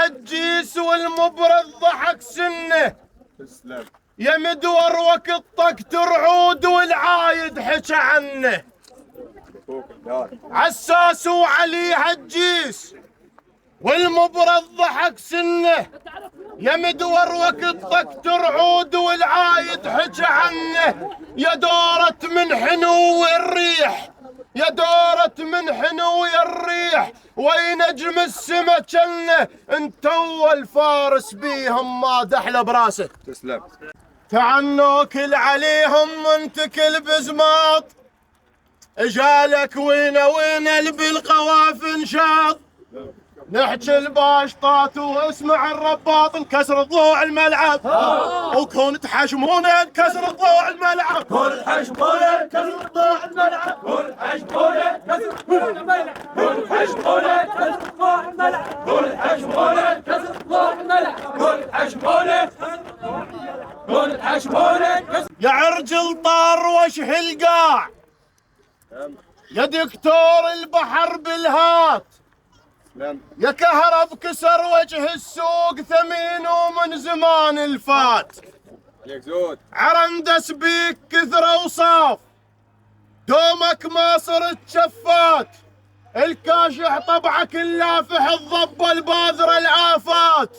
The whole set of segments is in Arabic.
هالجيس والمبرد ضحك سنه. تسلم. يا مدور وقطك ترعود والعايد حكى عنه. عساس وعلي هالجيس والمبرد ضحك سنه. يا مدور وقطك ترعود والعايد حكى عنه. يا دورة من حنو الريح، يا دورة من حنو الريح، وين نجم السما جنه. انت اول فارس بيهم ما دحله براسه. تسلم. تعنوكل عليهم انت كل بزماط. اجالك وين بالقواف انشاط. نحكي الباشطات واسمع الرباط انكسر ضلوع الملعب. وكون تحشمونه انكسر ضلوع الملعب. كون تحشمونه انكسر ضلوع الملعب. كون تحشمونه انكسر ضلوع الملعب. كون تحشمونه انكسر ضلوع الملعب. كون تحشمونه انكسر ضلوع الملعب. كون تحشمونه كون تحشمونه. يا عرجل طار وشه القاع، يا دكتور البحر بالهات، يا كهرب كسر وجه السوق ثمين ومن زمان الفات. عرندس بيك كثر وصاف، دومك ما صرت شفات. الكاشح طبعك اللافح الضب الباذر الآفات.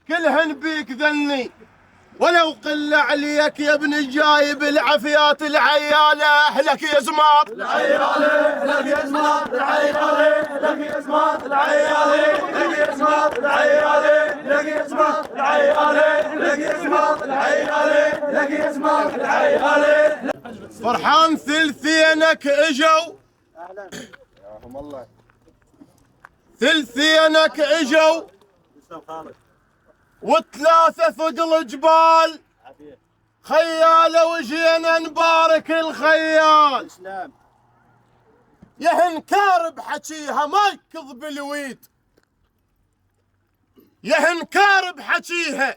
كلهن بيك ذني ولو قل عليك يا ابن الجايب العافيات. العيالة اهلك يا زماط، العيالة اهلك يا زماط. العيالة اهلك يا زماط. العيالة اهلك يا زماط. العيالة اهلك يا زماط. العيالة اهلك يا زماط. العيالة اهلك يا زماط. العيالة. فرحان ثلثينك اجوا، ثلثينك اجوا وثلاثة ثقل الجبال. خيالة وجينا نبارك الخيال. يهن كارب حكيها ما يكذب الويد، يهن كارب حكيها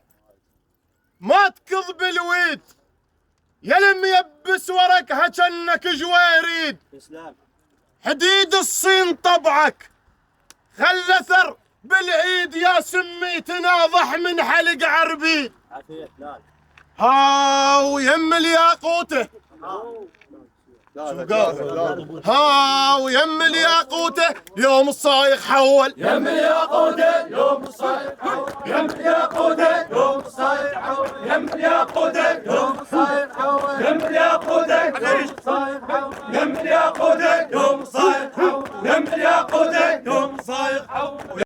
ما تكذب الويد. يلم يبس ورقها جنك جويريد. حديد الصين طبعك خلى ثر بالعيد. يا سمي تناضح من حلق عربيد. هاو يم الياقوته، هاو يم الياقوته يوم الصايغ حول. يم الياقوته يوم الصايغ حول. يم الياقوته يوم الصايغ حول. يم الياقوته يوم الصايغ حول. يم الياقوته يوم الصايغ حول. يم الياقوته يوم الصايغ حول. يم الياقوته يوم الصايغ حول.